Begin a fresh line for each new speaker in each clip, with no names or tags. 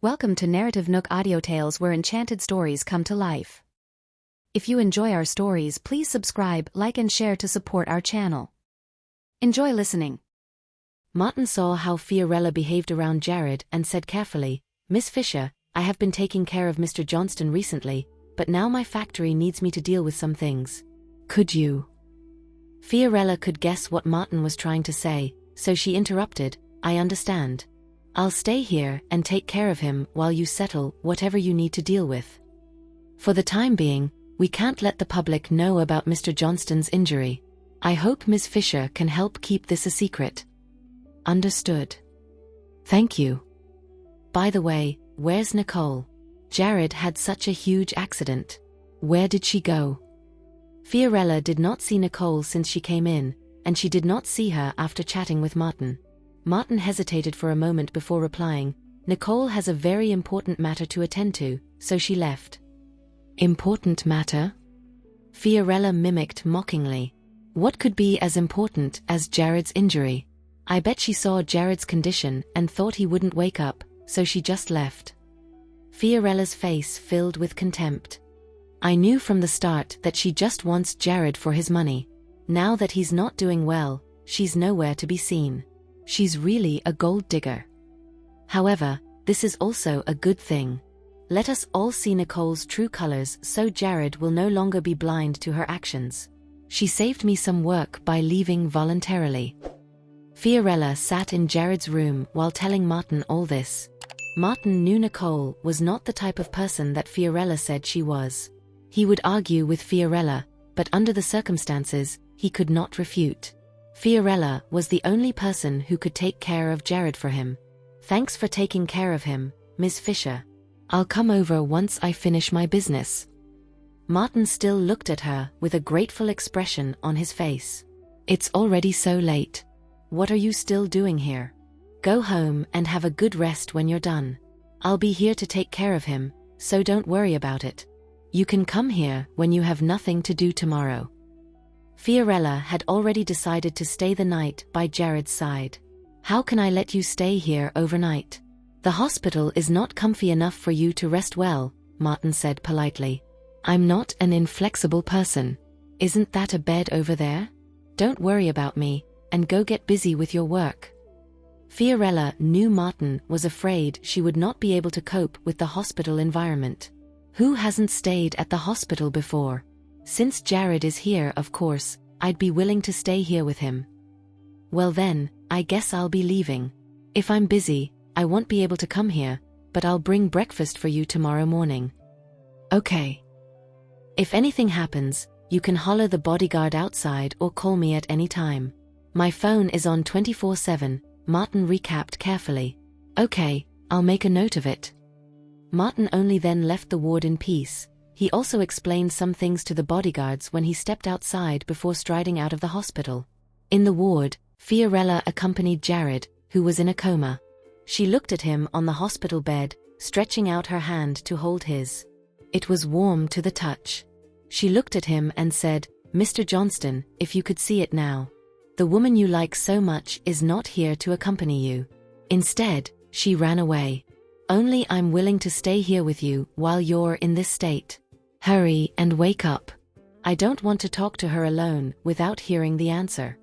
Welcome to NarrativeNook audio tales where enchanted stories come to life. If you enjoy our stories, please subscribe, like and share to support our channel. Enjoy listening.
Martin saw how Fiorella behaved around Jared and said carefully, "Miss Fisher, I have been taking care of Mr. Johnston recently, but now my factory needs me to deal with some things. Could you?" Fiorella could guess what Martin was trying to say, so she interrupted, "I understand. I'll stay here and take care of him while you settle whatever you need to deal with. For the time being, we can't let the public know about Mr. Johnston's injury. I hope Ms. Fisher can help keep this a secret." "Understood. Thank you. By the way, where's Nicole? Jared had such a huge accident. Where did she go?" Fiorella did not see Nicole since she came in, and she did not see her after chatting with Martin. Martin hesitated for a moment before replying, "Nicole has a very important matter to attend to, so she left." "Important matter?" Fiorella mimicked mockingly. What could be as important as Jared's injury? I bet she saw Jared's condition and thought he wouldn't wake up, so she just left. Fiorella's face filled with contempt. "I knew from the start that she just wants Jared for his money. Now that he's not doing well, she's nowhere to be seen. She's really a gold digger. However, this is also a good thing. Let us all see Nicole's true colors so Jared will no longer be blind to her actions. She saved me some work by leaving voluntarily." Fiorella sat in Jared's room while telling Martin all this. Martin knew Nicole was not the type of person that Fiorella said she was. He would argue with Fiorella, but under the circumstances, he could not refute. Fiorella was the only person who could take care of Jared for him. "Thanks for taking care of him, Ms. Fisher. I'll come over once I finish my business." Martin still looked at her with a grateful expression on his face. "It's already so late. What are you still doing here? Go home and have a good rest when you're done. I'll be here to take care of him, so don't worry about it. You can come here when you have nothing to do tomorrow." Fiorella had already decided to stay the night by Jared's side. "How can I let you stay here overnight? The hospital is not comfy enough for you to rest well," Martin said politely. "I'm not an inflexible person. Isn't that a bed over there? Don't worry about me, and go get busy with your work." Fiorella knew Martin was afraid she would not be able to cope with the hospital environment. Who hasn't stayed at the hospital before? Since Jared is here, of course, I'd be willing to stay here with him. "Well then, I guess I'll be leaving. If I'm busy, I won't be able to come here, but I'll bring breakfast for you tomorrow morning." "Okay. If anything happens, you can holler the bodyguard outside or call me at any time. My phone is on 24/7, Martin recapped carefully. "Okay, I'll make a note of it." Martin only then left the ward in peace. He also explained some things to the bodyguards when he stepped outside before striding out of the hospital. In the ward, Fiorella accompanied Jared, who was in a coma. She looked at him on the hospital bed, stretching out her hand to hold his. It was warm to the touch. She looked at him and said, "Mr. Johnston, if you could see it now. The woman you like so much is not here to accompany you. Instead, she ran away. Only I'm willing to stay here with you while you're in this state. Hurry and wake up. I don't want to talk to her alone without hearing the answer."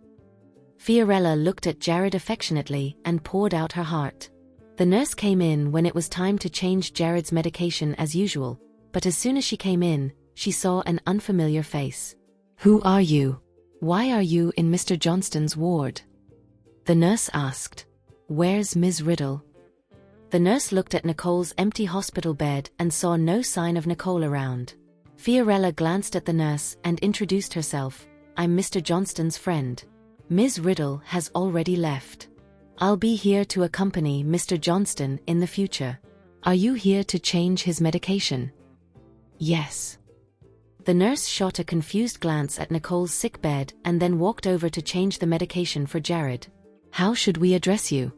Fiorella looked at Jared affectionately and poured out her heart. The nurse came in when it was time to change Jared's medication as usual, but as soon as she came in, she saw an unfamiliar face. "Who are you? Why are you in Mr. Johnston's ward?" the nurse asked. "Where's Ms. Riddle?" The nurse looked at Nicole's empty hospital bed and saw no sign of Nicole around. Fiorella glanced at the nurse and introduced herself. "I'm Mr. Johnston's friend. Ms. Riddle has already left. I'll be here to accompany Mr. Johnston in the future. Are you here to change his medication?" "Yes." The nurse shot a confused glance at Nicole's sick bed and then walked over to change the medication for Jared. "How should we address you?"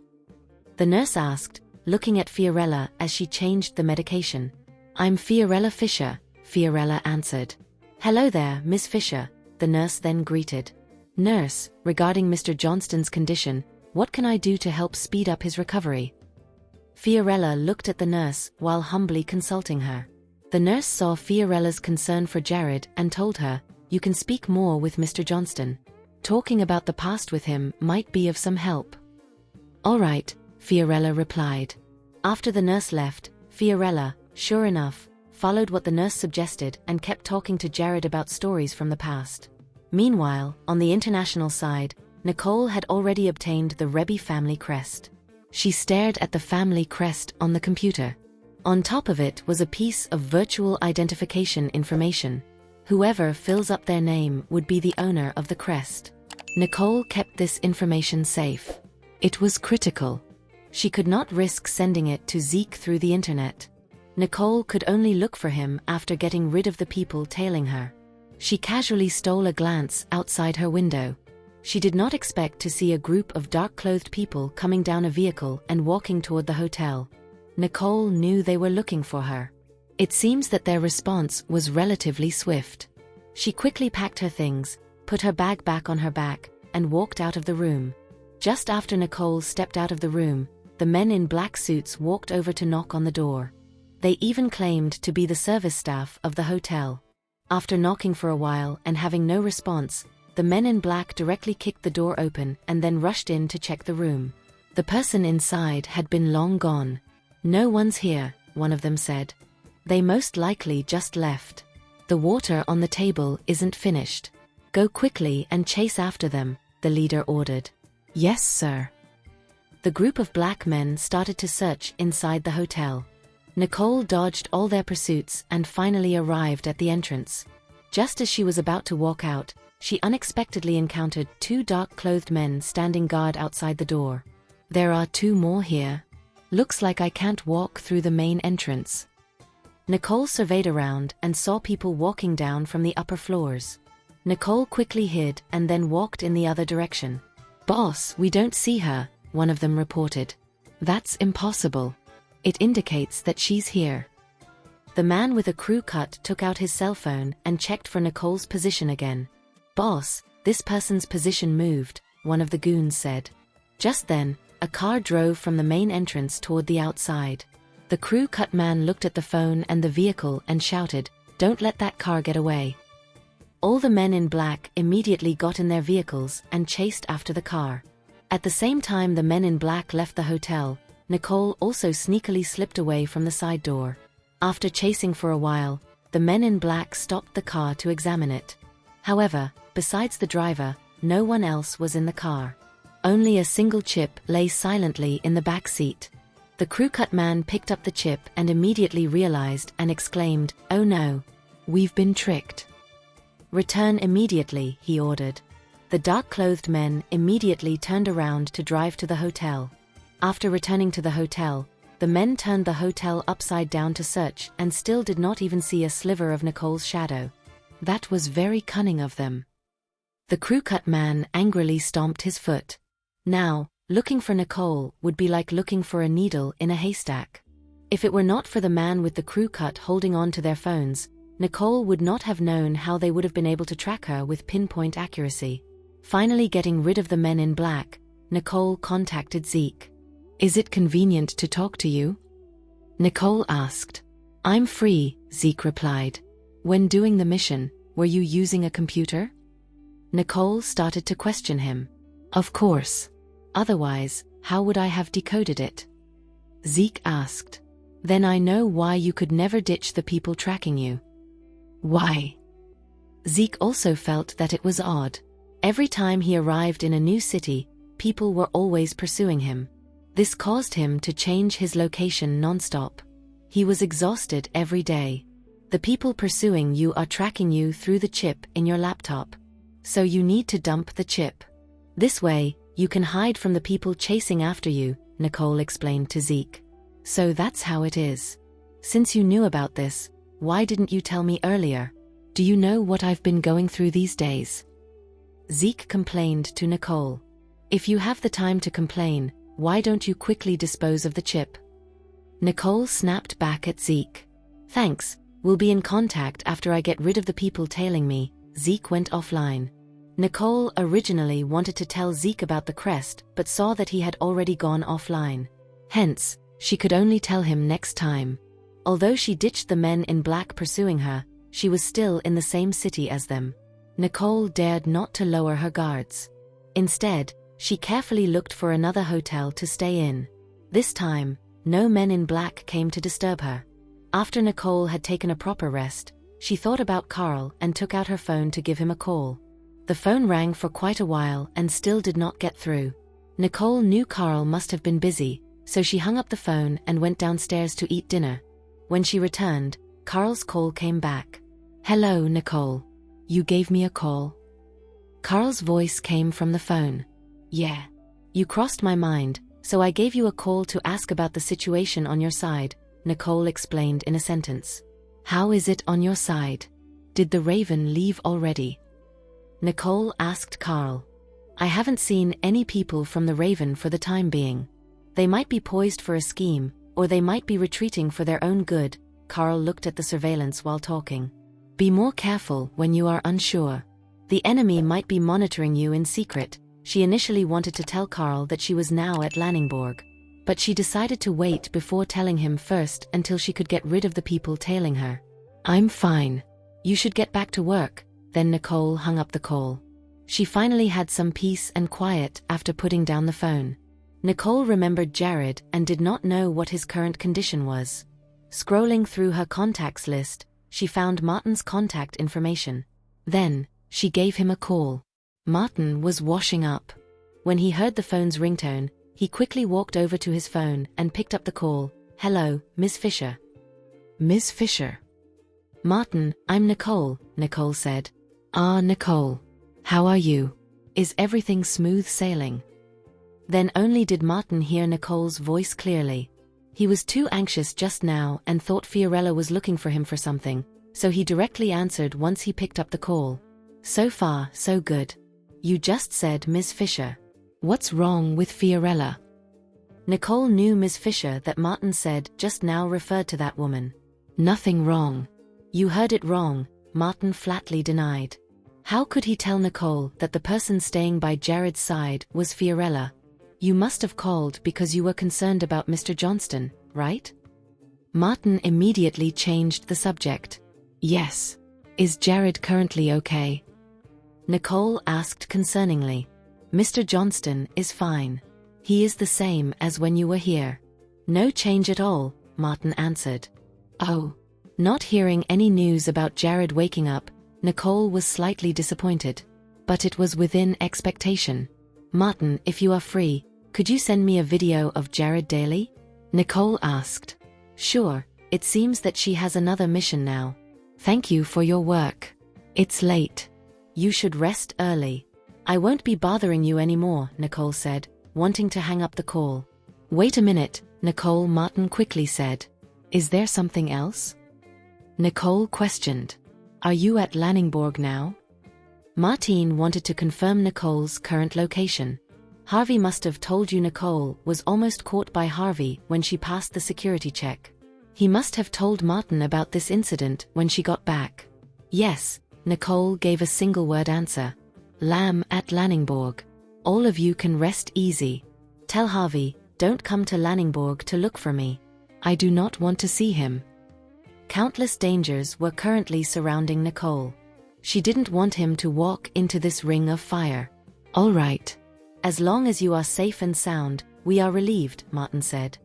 the nurse asked, looking at Fiorella as she changed the medication. "I'm Fiorella Fisher," Fiorella answered. "Hello there, Miss Fisher," the nurse then greeted. "Nurse, regarding Mr. Johnston's condition, what can I do to help speed up his recovery?" Fiorella looked at the nurse while humbly consulting her. The nurse saw Fiorella's concern for Jared and told her, "You can speak more with Mr. Johnston. Talking about the past with him might be of some help." "All right," Fiorella replied. After the nurse left, Fiorella, sure enough, followed what the nurse suggested and kept talking to Jared about stories from the past. Meanwhile, on the international side, Nicole had already obtained the Rebbe family crest. She stared at the family crest on the computer. On top of it was a piece of virtual identification information. Whoever fills up their name would be the owner of the crest. Nicole kept this information safe. It was critical. She could not risk sending it to Zeke through the internet. Nicole could only look for him after getting rid of the people tailing her. She casually stole a glance outside her window. She did not expect to see a group of dark-clothed people coming down a vehicle and walking toward the hotel. Nicole knew they were looking for her. It seems that their response was relatively swift. She quickly packed her things, put her bag back on her back, and walked out of the room. Just after Nicole stepped out of the room, the men in black suits walked over to knock on the door. They even claimed to be the service staff of the hotel. After knocking for a while and having no response, the men in black directly kicked the door open and then rushed in to check the room. The person inside had been long gone. "No one's here," one of them said. "They most likely just left. The water on the table isn't finished. Go quickly and chase after them," the leader ordered. "Yes, sir." The group of black men started to search inside the hotel. Nicole dodged all their pursuits and finally arrived at the entrance. Just as she was about to walk out, she unexpectedly encountered two dark-clothed men standing guard outside the door. "There are two more here. Looks like I can't walk through the main entrance." Nicole surveyed around and saw people walking down from the upper floors. Nicole quickly hid and then walked in the other direction. "Boss, we don't see her," one of them reported. "That's impossible. It indicates that she's here." The man with a crew cut took out his cell phone and checked for Nicole's position again. "Boss, this person's position moved," one of the goons said. Just then, a car drove from the main entrance toward the outside. The crew cut man looked at the phone and the vehicle and shouted, "Don't let that car get away." All the men in black immediately got in their vehicles and chased after the car. At the same time the men in black left the hotel, Nicole also sneakily slipped away from the side door. After chasing for a while, the men in black stopped the car to examine it. However, besides the driver, no one else was in the car. Only a single chip lay silently in the back seat. The crew-cut man picked up the chip and immediately realized and exclaimed, "Oh no! We've been tricked." "Return immediately," he ordered. The dark-clothed men immediately turned around to drive to the hotel. After returning to the hotel, the men turned the hotel upside down to search and still did not even see a sliver of Nicole's shadow. That was very cunning of them. The crew-cut man angrily stomped his foot. Now, looking for Nicole would be like looking for a needle in a haystack. If it were not for the man with the crew cut holding on to their phones, Nicole would not have known how they would have been able to track her with pinpoint accuracy. Finally getting rid of the men in black, Nicole contacted Zeke. "Is it convenient to talk to you?" Nicole asked. "I'm free," Zeke replied. "When doing the mission, were you using a computer?" Nicole started to question him. "Of course. Otherwise, how would I have decoded it?" Zeke asked. "Then I know why you could never ditch the people tracking you." "Why?" Zeke also felt that it was odd. Every time he arrived in a new city, people were always pursuing him. This caused him to change his location non-stop. He was exhausted every day. The people pursuing you are tracking you through the chip in your laptop. So you need to dump the chip. This way, you can hide from the people chasing after you, Nicole explained to Zeke. "So that's how it is. Since you knew about this, why didn't you tell me earlier? Do you know what I've been going through these days?" Zeke complained to Nicole. "If you have the time to complain, why don't you quickly dispose of the chip?" Nicole snapped back at Zeke. "Thanks, we'll be in contact after I get rid of the people tailing me." Zeke went offline. Nicole originally wanted to tell Zeke about the crest but saw that he had already gone offline. Hence, She could only tell him next time. Although she ditched the men in black pursuing her, she was still in the same city as them. Nicole dared not to lower her guards. Instead, she carefully looked for another hotel to stay in. This time, no men in black came to disturb her. After Nicole had taken a proper rest, she thought about Carl and took out her phone to give him a call. The phone rang for quite a while and still did not get through. Nicole knew Carl must have been busy, so she hung up the phone and went downstairs to eat dinner. When she returned, Carl's call came back. "Hello, Nicole. You gave me a call?" Carl's voice came from the phone. "Yeah. You crossed my mind, so I gave you a call to ask about the situation on your side," Nicole explained in a sentence. "How is it on your side? Did the Raven leave already?" Nicole asked Carl. "I haven't seen any people from the Raven for the time being. They might be poised for a scheme, or they might be retreating for their own good." Carl looked at the surveillance while talking. "Be more careful when you are unsure. The enemy might be monitoring you in secret." She initially wanted to tell Carl that she was now at Lanningborg, but she decided to wait before telling him first until she could get rid of the people tailing her. "I'm fine. You should get back to work." Then Nicole hung up the call. She finally had some peace and quiet after putting down the phone. Nicole remembered Jared and did not know what his current condition was. Scrolling through her contacts list, she found Martin's contact information. Then, she gave him a call. Martin was washing up. When he heard the phone's ringtone, he quickly walked over to his phone and picked up the call. "Hello, Ms. Fisher." "Ms. Fisher." "Martin, I'm Nicole," Nicole said. "Ah, Nicole. How are you? Is everything smooth sailing?" Then only did Martin hear Nicole's voice clearly. He was too anxious just now and thought Fiorella was looking for him for something, so he directly answered once he picked up the call. "So far, so good. You just said Ms. Fisher. What's wrong with Fiorella?" Nicole knew Ms. Fisher that Martin said just now referred to that woman. "Nothing wrong." "You heard it wrong," Martin flatly denied. How could he tell Nicole that the person staying by Jared's side was Fiorella? "You must have called because you were concerned about Mr. Johnston, right?" Martin immediately changed the subject. "Yes. Is Jared currently okay?" Nicole asked concerningly. "Mr. Johnston is fine. He is the same as when you were here." "No change at all," Martin answered. Oh. Not hearing any news about Jared waking up, Nicole was slightly disappointed. But it was within expectation. "Martin, if you are free, could you send me a video of Jared daily?" Nicole asked. "Sure, it seems that she has another mission now. Thank you for your work. It's late. You should rest early." "I won't be bothering you anymore," Nicole said, wanting to hang up the call. "Wait a minute, Nicole," Martin quickly said. "Is there something else?" Nicole questioned. "Are you at Lanningborg now?" Martin wanted to confirm Nicole's current location. "Harvey must have told you Nicole was almost caught by Harvey when she passed the security check. He must have told Martin about this incident when she got back." "Yes," Nicole gave a single-word answer. "Lamb at Lanningborg. All of you can rest easy. Tell Harvey, don't come to Lanningborg to look for me. I do not want to see him." Countless dangers were currently surrounding Nicole. She didn't want him to walk into this ring of fire. "All right. As long as you are safe and sound, we are relieved," Martin said.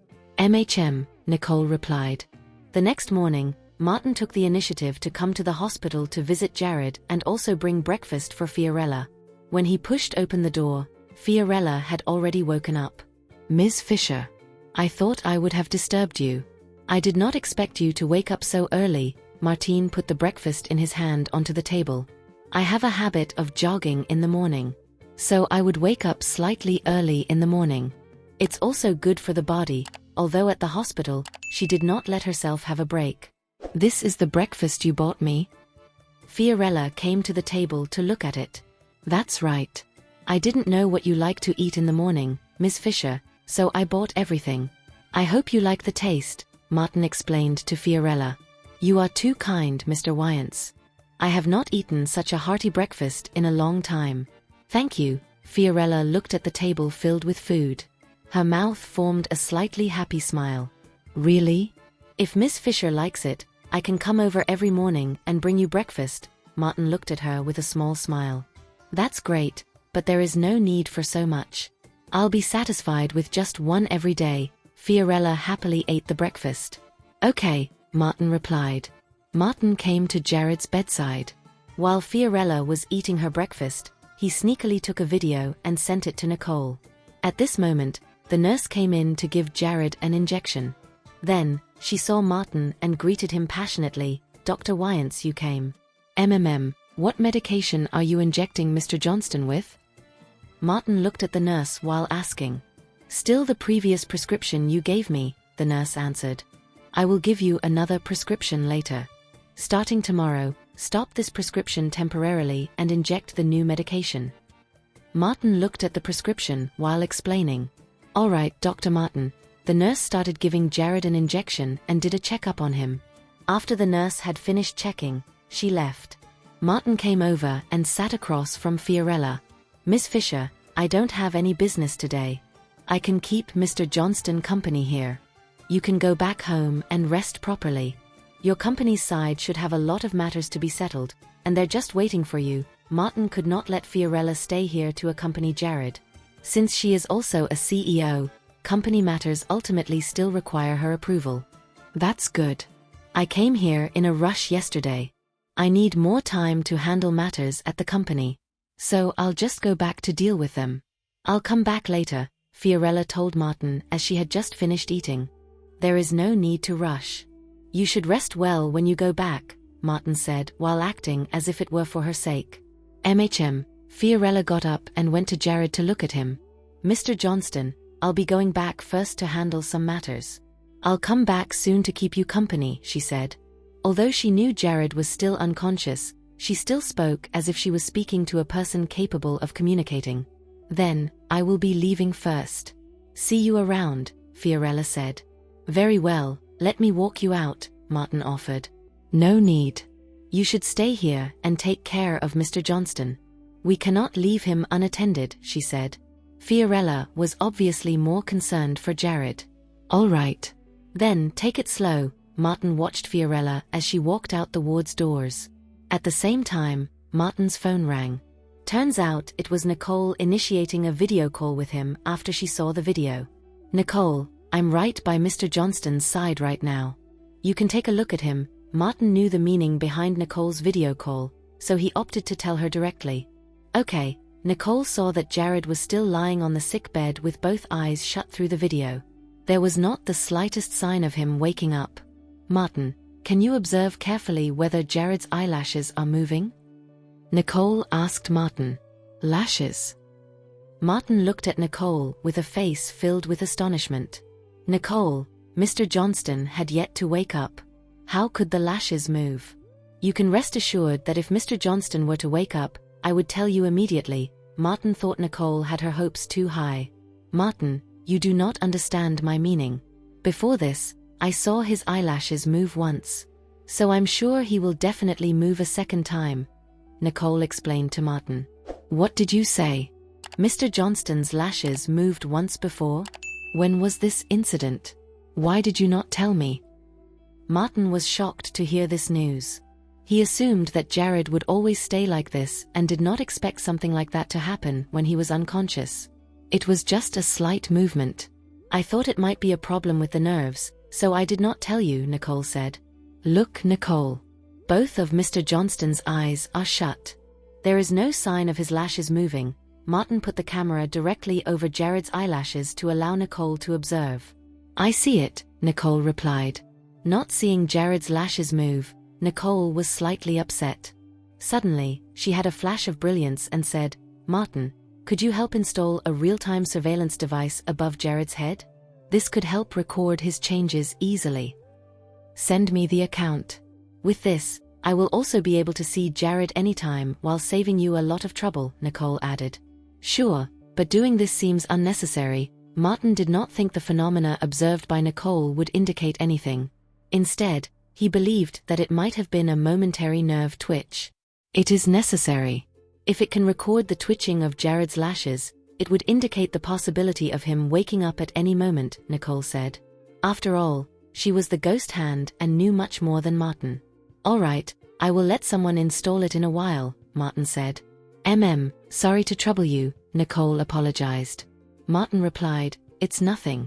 Nicole replied. The next morning, Martin took the initiative to come to the hospital to visit Jared and also bring breakfast for Fiorella. When he pushed open the door, Fiorella had already woken up. "Ms. Fisher, I thought I would have disturbed you. I did not expect you to wake up so early." Martin put the breakfast in his hand onto the table. "I have a habit of jogging in the morning, so I would wake up slightly early in the morning. It's also good for the body," although at the hospital, she did not let herself have a break. "This is the breakfast you bought me?" Fiorella came to the table to look at it. "That's right. I didn't know what you like to eat in the morning, Miss Fisher, so I bought everything. I hope you like the taste," Martin explained to Fiorella. "You are too kind, Mr. Wyance. I have not eaten such a hearty breakfast in a long time." "Thank you." Fiorella looked at the table filled with food. Her mouth formed a slightly happy smile. Really? If Miss Fisher likes it, I can come over every morning and bring you breakfast. Martin looked at her with a small smile. That's great, but there is no need for so much. I'll be satisfied with just one every day. Fiorella happily ate the breakfast. Okay, Martin replied. Martin came to Jared's bedside. While Fiorella was eating her breakfast, he sneakily took a video and sent it to Nicole. At this moment, the nurse came in to give Jared an injection. Then, she saw Martin and greeted him passionately. Dr. Wyance, you came. What medication are you injecting Mr. Johnston with? Martin looked at the nurse while asking. Still the previous prescription you gave me, the nurse answered. I will give you another prescription later. Starting tomorrow, stop this prescription temporarily and inject the new medication. Martin looked at the prescription while explaining. All right, Dr. Martin. The nurse started giving Jared an injection and did a checkup on him. After the nurse had finished checking, she left. Martin came over and sat across from Fiorella. Miss Fisher, I don't have any business today. I can keep Mr. Johnston company here. You can go back home and rest properly. Your company's side should have a lot of matters to be settled, and they're just waiting for you. Martin could not let Fiorella stay here to accompany Jared. Since she is also a CEO, company matters ultimately still require her approval. That's good. I came here in a rush yesterday. I need more time to handle matters at the company. So I'll just go back to deal with them. I'll come back later, Fiorella told Martin as she had just finished eating. There is no need to rush. You should rest well when you go back, Martin said while acting as if it were for her sake. Fiorella got up and went to Jared to look at him. Mr. Johnston, I'll be going back first to handle some matters. I'll come back soon to keep you company, she said. Although she knew Jared was still unconscious, she still spoke as if she was speaking to a person capable of communicating. Then, I will be leaving first. See you around, Fiorella said. Very well, let me walk you out, Martin offered. No need. You should stay here and take care of Mr. Johnston. We cannot leave him unattended, she said. Fiorella was obviously more concerned for Jared. All right. Then take it slow. Martin watched Fiorella as she walked out the ward's doors. At the same time, Martin's phone rang. Turns out it was Nicole initiating a video call with him after she saw the video. Nicole, I'm right by Mr. Johnston's side right now. You can take a look at him. Martin knew the meaning behind Nicole's video call, so he opted to tell her directly. Okay. Nicole saw that Jared was still lying on the sick bed with both eyes shut through the video. There was not the slightest sign of him waking up. Martin, can you observe carefully whether Jared's eyelashes are moving? Nicole asked Martin. Lashes? Martin looked at Nicole with a face filled with astonishment. Nicole, Mr. Johnston had yet to wake up. How could the lashes move? You can rest assured that if Mr. Johnston were to wake up, I would tell you immediately. Martin thought Nicole had her hopes too high. Martin, you do not understand my meaning. Before this, I saw his eyelashes move once. So I'm sure he will definitely move a second time, Nicole explained to Martin. What did you say? Mr. Johnston's lashes moved once before? When was this incident? Why did you not tell me? Martin was shocked to hear this news. He assumed that Jared would always stay like this and did not expect something like that to happen when he was unconscious. It was just a slight movement. I thought it might be a problem with the nerves, so I did not tell you, Nicole said. Look, Nicole. Both of Mr. Johnston's eyes are shut. There is no sign of his lashes moving. Martin put the camera directly over Jared's eyelashes to allow Nicole to observe. I see it, Nicole replied. Not seeing Jared's lashes move, Nicole was slightly upset. Suddenly, she had a flash of brilliance and said, Martin, could you help install a real-time surveillance device above Jared's head? This could help record his changes easily. Send me the account. With this, I will also be able to see Jared anytime while saving you a lot of trouble, Nicole added. Sure, but doing this seems unnecessary. Martin did not think the phenomena observed by Nicole would indicate anything. Instead, he believed that it might have been a momentary nerve twitch. It is necessary. If it can record the twitching of Jared's lashes, It would indicate the possibility of him waking up at any moment, Nicole said. After all, she was the ghost hand and knew much more than Martin. All right, I will let someone install it in a while, Martin said. Sorry to trouble you, Nicole apologized. Martin replied, it's nothing.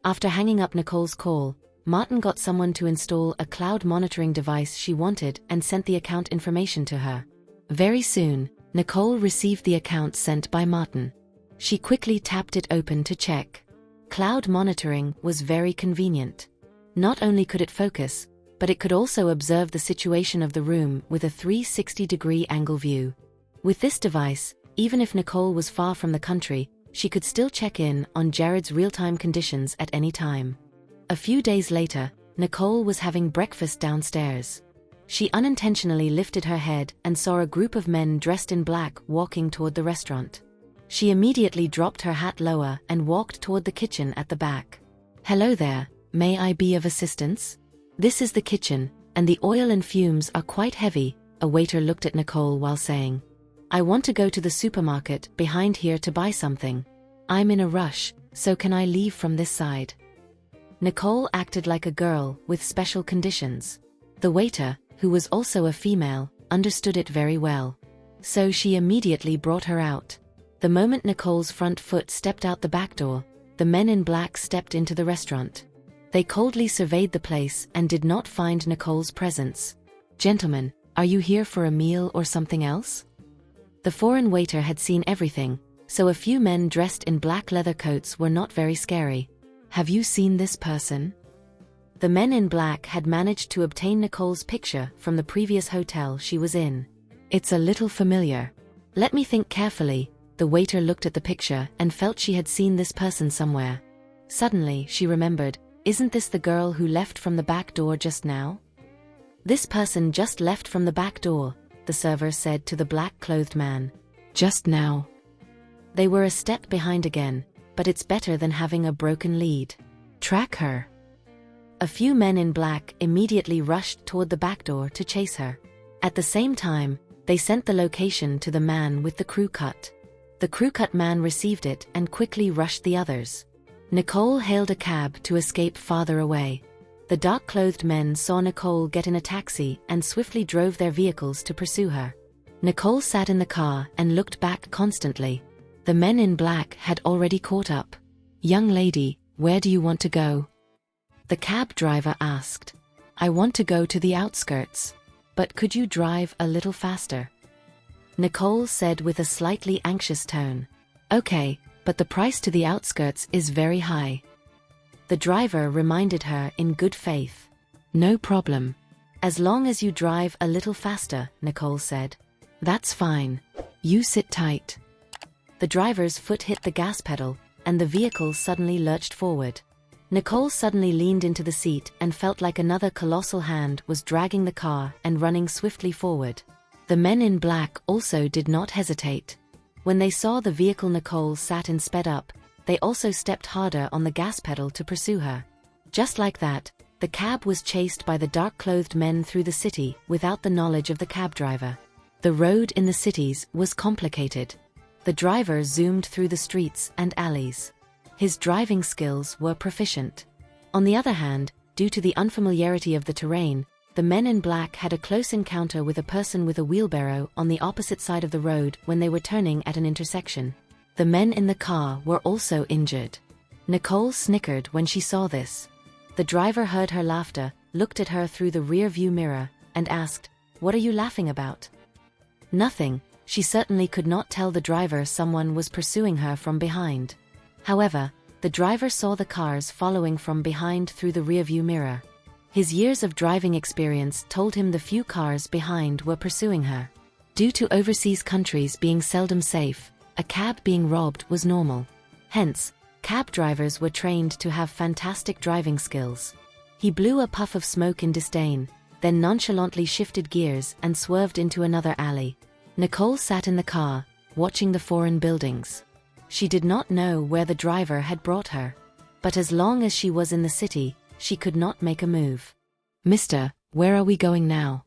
After hanging up Nicole's call, Martin got someone to install a cloud monitoring device she wanted and sent the account information to her. Very soon, Nicole received the account sent by Martin. She quickly tapped it open to check. Cloud monitoring was very convenient. Not only could it focus, but it could also observe the situation of the room with a 360-degree angle view. With this device, even if Nicole was far from the country, she could still check in on Jared's real-time conditions at any time. A few days later, Nicole was having breakfast downstairs. She unintentionally lifted her head and saw a group of men dressed in black walking toward the restaurant. She immediately dropped her hat lower and walked toward the kitchen at the back. Hello there, may I be of assistance? This is the kitchen, and the oil and fumes are quite heavy, a waiter looked at Nicole while saying. I want to go to the supermarket behind here to buy something. I'm in a rush, so can I leave from this side? Nicole acted like a girl with special conditions. The waiter, who was also a female, understood it very well. So she immediately brought her out. The moment Nicole's front foot stepped out the back door, the men in black stepped into the restaurant. They coldly surveyed the place and did not find Nicole's presence. Gentlemen, are you here for a meal or something else? The foreign waiter had seen everything, so a few men dressed in black leather coats were not very scary. Have you seen this person? The men in black had managed to obtain Nicole's picture from the previous hotel she was in. It's a little familiar. Let me think carefully. The waiter looked at the picture and felt she had seen this person somewhere. Suddenly, she remembered, isn't this the girl who left from the back door just now? This person just left from the back door, the server said to the black-clothed man. Just now. They were a step behind again, but it's better than having a broken lead. Track her. A few men in black immediately rushed toward the back door to chase her. At the same time, they sent the location to the man with the crew cut. The crew cut man received it and quickly rushed the others. Nicole hailed a cab to escape farther away. The dark-clothed men saw Nicole get in a taxi and swiftly drove their vehicles to pursue her. Nicole sat in the car and looked back constantly. The men in black had already caught up. Young lady, where do you want to go? The cab driver asked. I want to go to the outskirts. But could you drive a little faster? Nicole said with a slightly anxious tone. Okay, but the price to the outskirts is very high. The driver reminded her in good faith. No problem. As long as you drive a little faster, Nicole said. That's fine. You sit tight. The driver's foot hit the gas pedal, and the vehicle suddenly lurched forward. Nicole suddenly leaned into the seat and felt like another colossal hand was dragging the car and running swiftly forward. The men in black also did not hesitate. When they saw the vehicle Nicole sat in sped up, they also stepped harder on the gas pedal to pursue her. Just like that, the cab was chased by the dark-clothed men through the city without the knowledge of the cab driver. The road in the cities was complicated. The driver zoomed through the streets and alleys. His driving skills were proficient. On the other hand, due to the unfamiliarity of the terrain, the men in black had a close encounter with a person with a wheelbarrow on the opposite side of the road when they were turning at an intersection. The men in the car were also injured. Nicole snickered when she saw this. The driver heard her laughter, looked at her through the rear-view mirror, and asked, "What are you laughing about?" Nothing. She certainly could not tell the driver someone was pursuing her from behind. However, the driver saw the cars following from behind through the rear-view mirror. His years of driving experience told him the few cars behind were pursuing her. Due to overseas countries being seldom safe, a cab being robbed was normal. Hence, cab drivers were trained to have fantastic driving skills. He blew a puff of smoke in disdain, then nonchalantly shifted gears and swerved into another alley. Nicole sat in the car, watching the foreign buildings. She did not know where the driver had brought her. But as long as she was in the city, she could not make a move. "Mister, where are we going now?"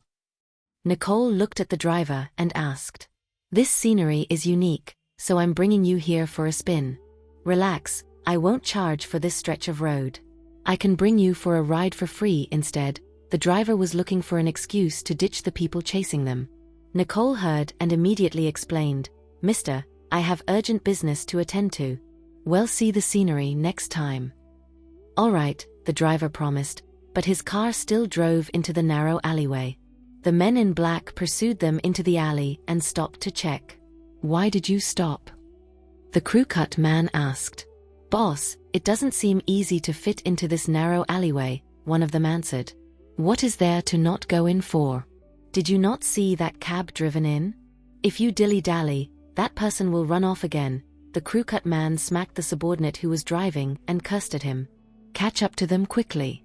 Nicole looked at the driver and asked. "This scenery is unique, so I'm bringing you here for a spin. Relax, I won't charge for this stretch of road. I can bring you for a ride for free instead." The driver was looking for an excuse to ditch the people chasing them. Nicole heard and immediately explained, "Mister, I have urgent business to attend to. We'll see the scenery next time." "All right," the driver promised, but his car still drove into the narrow alleyway. The men in black pursued them into the alley and stopped to check. "Why did you stop?" the crew-cut man asked. "Boss, it doesn't seem easy to fit into this narrow alleyway," one of them answered. "What is there to not go in for? Did you not see that cab driven in? If you dilly-dally, that person will run off again." The crew-cut man smacked the subordinate who was driving and cursed at him. "Catch up to them quickly,"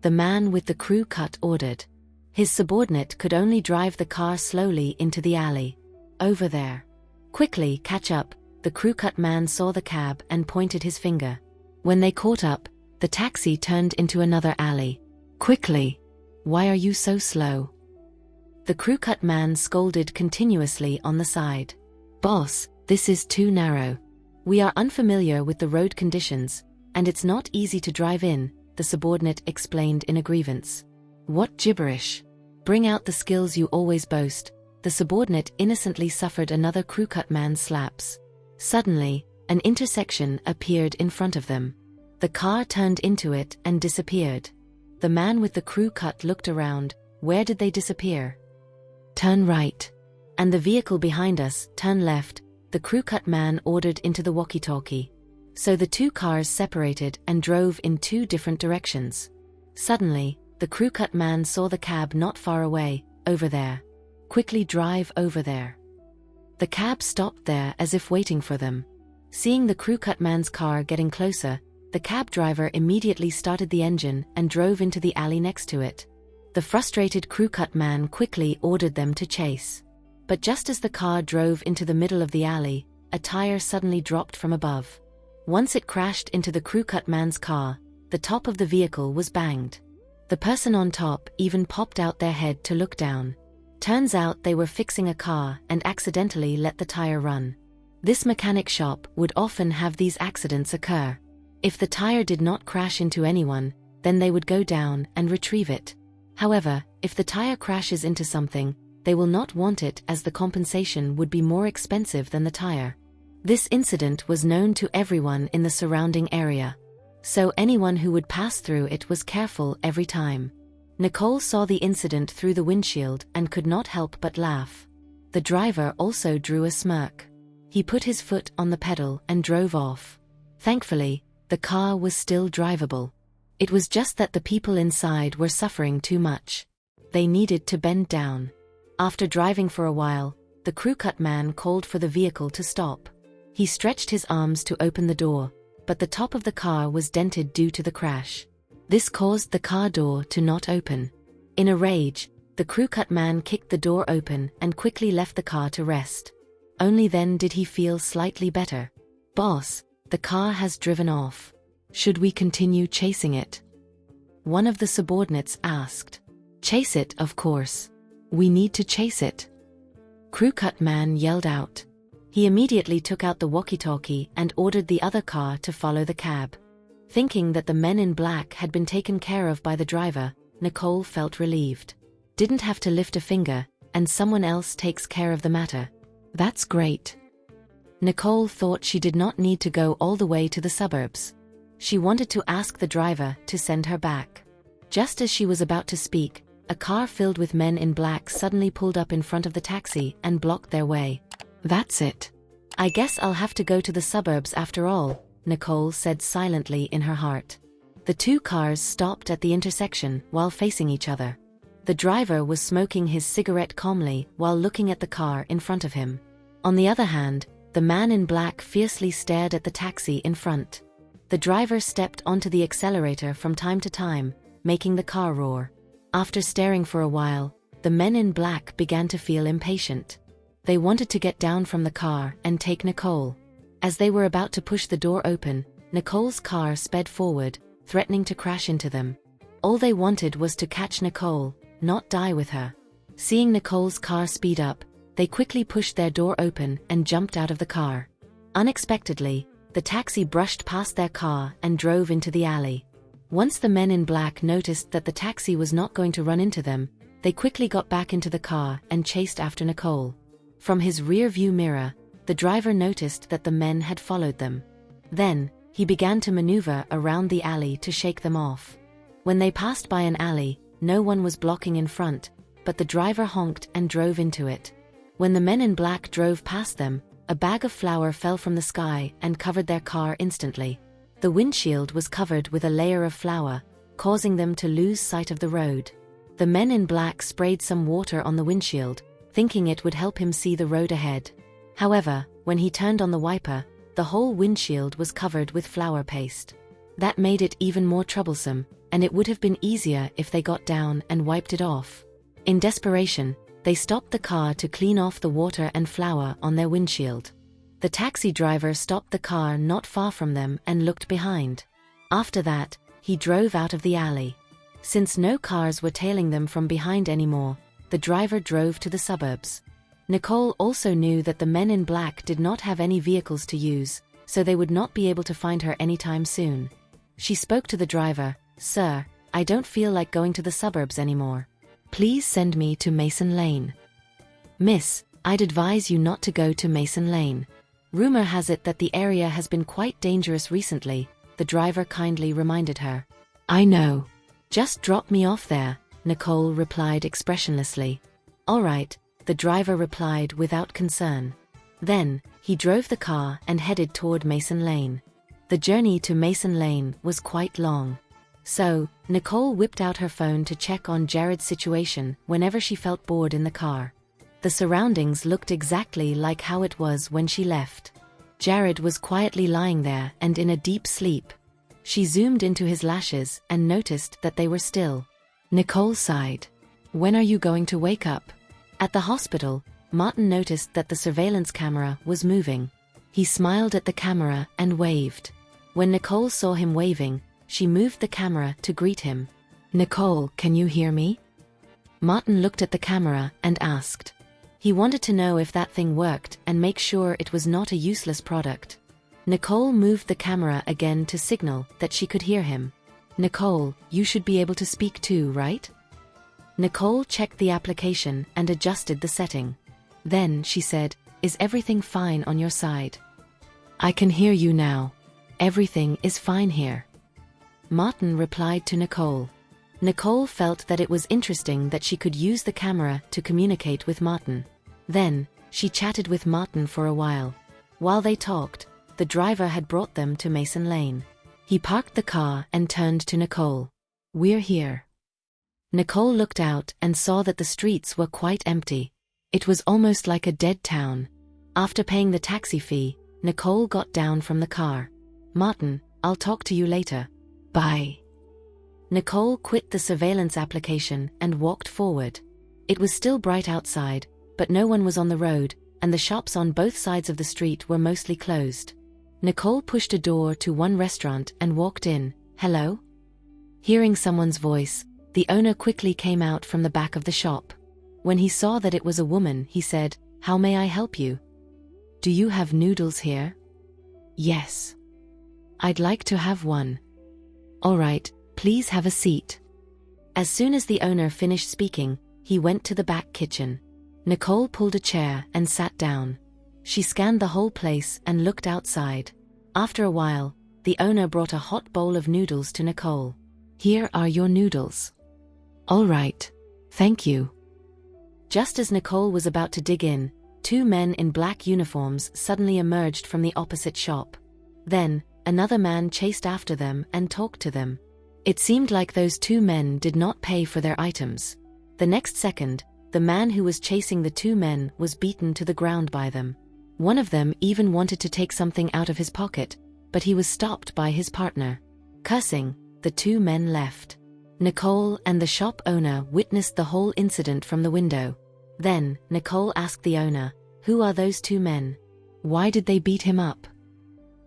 the man with the crew-cut ordered. His subordinate could only drive the car slowly into the alley. "Over there. Quickly, catch up." The crew-cut man saw the cab and pointed his finger. When they caught up, the taxi turned into another alley. "Quickly! Why are you so slow?" the crew-cut man scolded continuously on the side. "Boss, this is too narrow. We are unfamiliar with the road conditions, and it's not easy to drive in," the subordinate explained in a grievance. "What gibberish! Bring out the skills you always boast." The subordinate innocently suffered another crew-cut man's slaps. Suddenly, an intersection appeared in front of them. The car turned into it and disappeared. The man with the crew-cut looked around. Where did they disappear? "Turn right. And the vehicle behind us, turn left," the crew-cut man ordered into the walkie-talkie. So the two cars separated and drove in two different directions. Suddenly, the crew-cut man saw the cab not far away. "Over there. Quickly drive over there." The cab stopped there as if waiting for them. Seeing the crew-cut man's car getting closer, the cab driver immediately started the engine and drove into the alley next to it. The frustrated crew-cut man quickly ordered them to chase. But just as the car drove into the middle of the alley, a tire suddenly dropped from above. Once it crashed into the crew-cut man's car, the top of the vehicle was banged. The person on top even popped out their head to look down. Turns out they were fixing a car and accidentally let the tire run. This mechanic shop would often have these accidents occur. If the tire did not crash into anyone, then they would go down and retrieve it. However, if the tire crashes into something, they will not want it as the compensation would be more expensive than the tire. This incident was known to everyone in the surrounding area. So anyone who would pass through it was careful every time. Nicole saw the incident through the windshield and could not help but laugh. The driver also drew a smirk. He put his foot on the pedal and drove off. Thankfully, the car was still drivable. It was just that the people inside were suffering too much. They needed to bend down. After driving for a while, the crew-cut man called for the vehicle to stop. He stretched his arms to open the door, but the top of the car was dented due to the crash. This caused the car door to not open. In a rage, the crew-cut man kicked the door open and quickly left the car to rest. Only then did he feel slightly better. "Boss, the car has driven off. Should we continue chasing it?" one of the subordinates asked. "Chase it, of course. We need to chase it," crew-cut man yelled out. He immediately took out the walkie-talkie and ordered the other car to follow the cab. Thinking that the men in black had been taken care of by the driver, Nicole felt relieved. Didn't have to lift a finger, and someone else takes care of the matter. That's great. Nicole thought she did not need to go all the way to the suburbs. She wanted to ask the driver to send her back. Just as she was about to speak, a car filled with men in black suddenly pulled up in front of the taxi and blocked their way. "That's it. I guess I'll have to go to the suburbs after all," Nicole said silently in her heart. The two cars stopped at the intersection while facing each other. The driver was smoking his cigarette calmly while looking at the car in front of him. On the other hand, the man in black fiercely stared at the taxi in front. The driver stepped onto the accelerator from time to time, making the car roar. After staring for a while, the men in black began to feel impatient. They wanted to get down from the car and take Nicole. As they were about to push the door open, Nicole's car sped forward, threatening to crash into them. All they wanted was to catch Nicole, not die with her. Seeing Nicole's car speed up, they quickly pushed their door open and jumped out of the car. Unexpectedly, the taxi brushed past their car and drove into the alley. Once the men in black noticed that the taxi was not going to run into them, they quickly got back into the car and chased after Nicole. From his rear-view mirror, the driver noticed that the men had followed them. Then, he began to maneuver around the alley to shake them off. When they passed by an alley, no one was blocking in front, but the driver honked and drove into it. When the men in black drove past them, a bag of flour fell from the sky and covered their car instantly. The windshield was covered with a layer of flour, causing them to lose sight of the road. The men in black sprayed some water on the windshield, thinking it would help him see the road ahead. However, when he turned on the wiper, the whole windshield was covered with flour paste. That made it even more troublesome, and it would have been easier if they got down and wiped it off. In desperation, they stopped the car to clean off the water and flour on their windshield. The taxi driver stopped the car not far from them and looked behind. After that, he drove out of the alley. Since no cars were tailing them from behind anymore, the driver drove to the suburbs. Nicole also knew that the men in black did not have any vehicles to use, so they would not be able to find her anytime soon. She spoke to the driver, "Sir, I don't feel like going to the suburbs anymore. Please send me to Mason Lane." "Miss, I'd advise you not to go to Mason Lane. Rumor has it that the area has been quite dangerous recently," the driver kindly reminded her. "I know. Just drop me off there," Nicole replied expressionlessly. "All right," the driver replied without concern. Then, he drove the car and headed toward Mason Lane. The journey to Mason Lane was quite long. So, Nicole whipped out her phone to check on Jared's situation whenever she felt bored in the car. The surroundings looked exactly like how it was when she left. Jared was quietly lying there and in a deep sleep. She zoomed into his lashes and noticed that they were still. Nicole sighed. "When are you going to wake up?" At the hospital, Martin noticed that the surveillance camera was moving. He smiled at the camera and waved. When Nicole saw him waving, she moved the camera to greet him. "Nicole, can you hear me?" Martin looked at the camera and asked. He wanted to know if that thing worked and make sure it was not a useless product. Nicole moved the camera again to signal that she could hear him. "Nicole, you should be able to speak too, right?" Nicole checked the application and adjusted the setting. Then she said, "Is everything fine on your side?" "I can hear you now. Everything is fine here," Martin replied to Nicole. Nicole felt that it was interesting that she could use the camera to communicate with Martin. Then, she chatted with Martin for a while. While they talked, the driver had brought them to Mason Lane. He parked the car and turned to Nicole. "We're here." Nicole looked out and saw that the streets were quite empty. It was almost like a dead town. After paying the taxi fee, Nicole got down from the car. "Martin, I'll talk to you later. Bye." Nicole quit the surveillance application and walked forward. It was still bright outside, but no one was on the road, and the shops on both sides of the street were mostly closed. Nicole pushed a door to one restaurant and walked in. "Hello?" Hearing someone's voice, the owner quickly came out from the back of the shop. When he saw that it was a woman, he said, "How may I help you?" "Do you have noodles here?" "Yes." "I'd like to have one." "All right, please have a seat." As soon as the owner finished speaking, he went to the back kitchen. Nicole pulled a chair and sat down. She scanned the whole place and looked outside. After a while, the owner brought a hot bowl of noodles to Nicole. "Here are your noodles." "All right. Thank you." Just as Nicole was about to dig in, two men in black uniforms suddenly emerged from the opposite shop. Then, another man chased after them and talked to them. It seemed like those two men did not pay for their items. The next second, the man who was chasing the two men was beaten to the ground by them. One of them even wanted to take something out of his pocket, but he was stopped by his partner. Cursing, the two men left. Nicole and the shop owner witnessed the whole incident from the window. Then, Nicole asked the owner, "Who are those two men? Why did they beat him up?"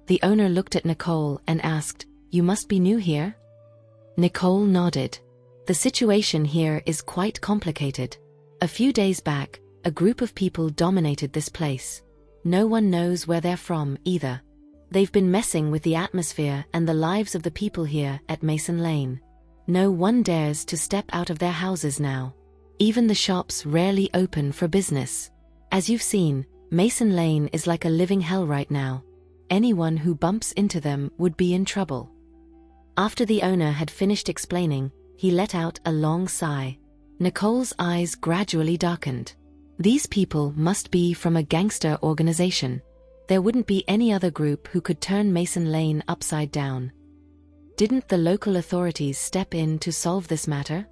The owner looked at Nicole and asked, "You must be new here?" Nicole nodded. "The situation here is quite complicated. A few days back, A group of people dominated this place. No one knows where they're from, either. They've been messing with the atmosphere and the lives of the people here at Mason Lane. No one dares to step out of their houses now. Even the shops rarely open for business. As you've seen, Mason Lane is like a living hell right now. Anyone who bumps into them would be in trouble. After the owner had finished explaining, he let out a long sigh. Nicole's eyes gradually darkened. These people must be from a gangster organization. There wouldn't be any other group who could turn Mason Lane upside down. Didn't the local authorities step in to solve this matter?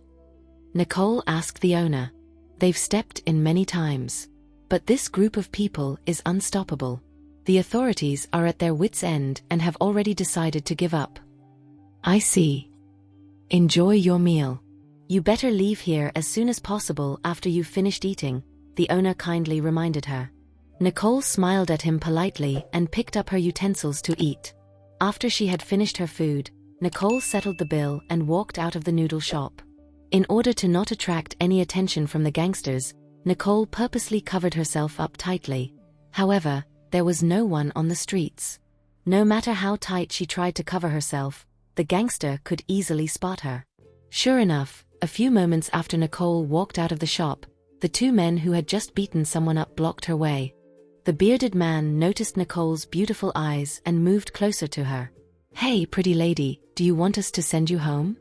Nicole asked the owner. They've stepped in many times. But this group of people is unstoppable. The authorities are at their wits' end and have already decided to give up. I see. Enjoy your meal. You better leave here as soon as possible after you've finished eating, the owner kindly reminded her. Nicole smiled at him politely and picked up her utensils to eat. After she had finished her food, Nicole settled the bill and walked out of the noodle shop. In order to not attract any attention from the gangsters, Nicole purposely covered herself up tightly. However, there was no one on the streets. No matter how tight she tried to cover herself, the gangster could easily spot her. Sure enough, a few moments after Nicole walked out of the shop, the two men who had just beaten someone up blocked her way. The bearded man noticed Nicole's beautiful eyes and moved closer to her. Hey, pretty lady, do you want us to send you home?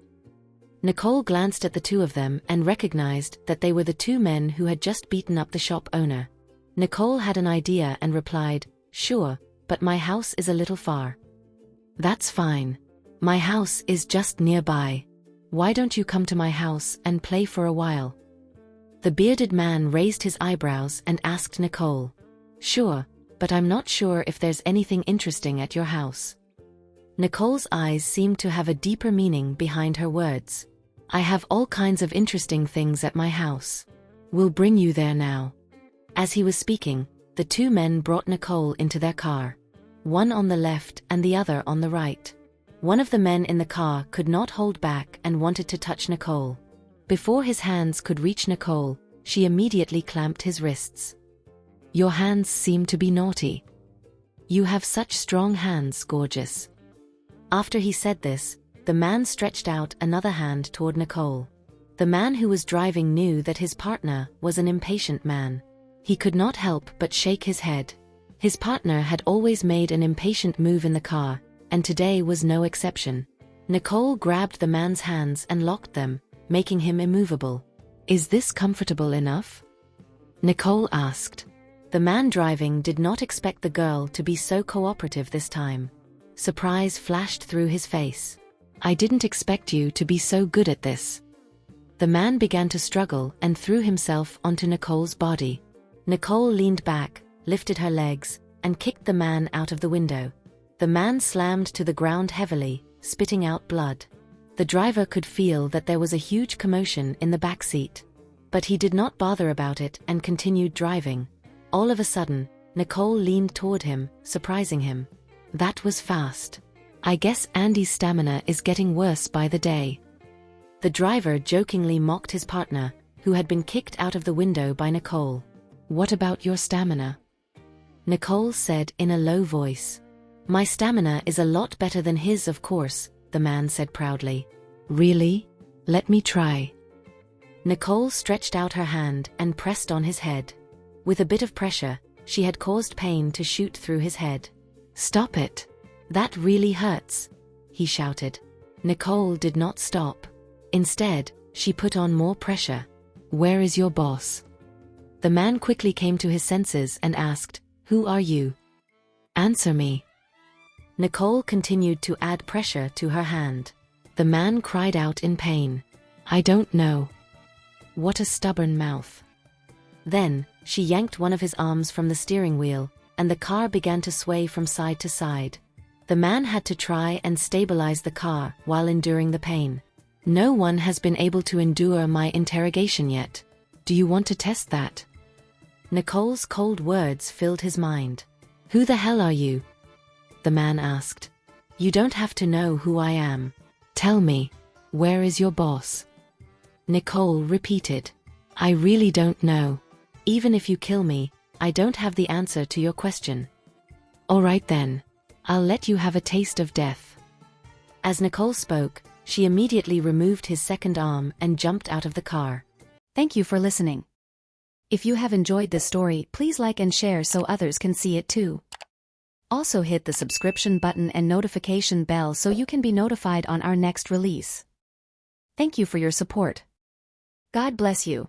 Nicole glanced at the two of them and recognized that they were the two men who had just beaten up the shop owner. Nicole had an idea and replied, Sure, but my house is a little far. That's fine. My house is just nearby. Why don't you come to my house and play for a while? The bearded man raised his eyebrows and asked Nicole. Sure, but I'm not sure if there's anything interesting at your house. Nicole's eyes seemed to have a deeper meaning behind her words. I have all kinds of interesting things at my house. We'll bring you there now. As he was speaking, the two men brought Nicole into their car. One on the left and the other on the right. One of the men in the car could not hold back and wanted to touch Nicole. Before his hands could reach Nicole, she immediately clamped his wrists. Your hands seem to be naughty. You have such strong hands, gorgeous. After he said this, the man stretched out another hand toward Nicole. The man who was driving knew that his partner was an impatient man. He could not help but shake his head. His partner had always made an impatient move in the car, and today was no exception. Nicole grabbed the man's hands and locked them, making him immovable. Is this comfortable enough? Nicole asked. The man driving did not expect the girl to be so cooperative this time. Surprise flashed through his face. I didn't expect you to be so good at this. The man began to struggle and threw himself onto Nicole's body. Nicole leaned back, lifted her legs, and kicked the man out of the window. The man slammed to the ground heavily, spitting out blood. The driver could feel that there was a huge commotion in the back seat. But he did not bother about it and continued driving. All of a sudden, Nicole leaned toward him, surprising him. That was fast. I guess Andy's stamina is getting worse by the day. The driver jokingly mocked his partner, who had been kicked out of the window by Nicole. What about your stamina? Nicole said in a low voice. My stamina is a lot better than his, of course, the man said proudly. Really? Let me try. Nicole stretched out her hand and pressed on his head. With a bit of pressure, she had caused pain to shoot through his head. Stop it. That really hurts, he shouted. Nicole did not stop. Instead, she put on more pressure. Where is your boss? The man quickly came to his senses and asked, Who are you? Answer me. Nicole continued to add pressure to her hand. The man cried out in pain. I don't know. What a stubborn mouth. Then, she yanked one of his arms from the steering wheel, and the car began to sway from side to side. The man had to try and stabilize the car while enduring the pain. No one has been able to endure my interrogation yet. Do you want to test that? Nicole's cold words filled his mind. Who the hell are you? The man asked. You don't have to know who I am. Tell me, where is your boss? Nicole repeated. I really don't know. Even if you kill me, I don't have the answer to your question. All right then. I'll let you have a taste of death. As Nicole spoke, she immediately removed his second arm and jumped out of the car.
Thank you for listening. If you have enjoyed this story, please like and share so others can see it too. Also hit the subscription button and notification bell so you can be notified on our next release. Thank you for your support. God bless you.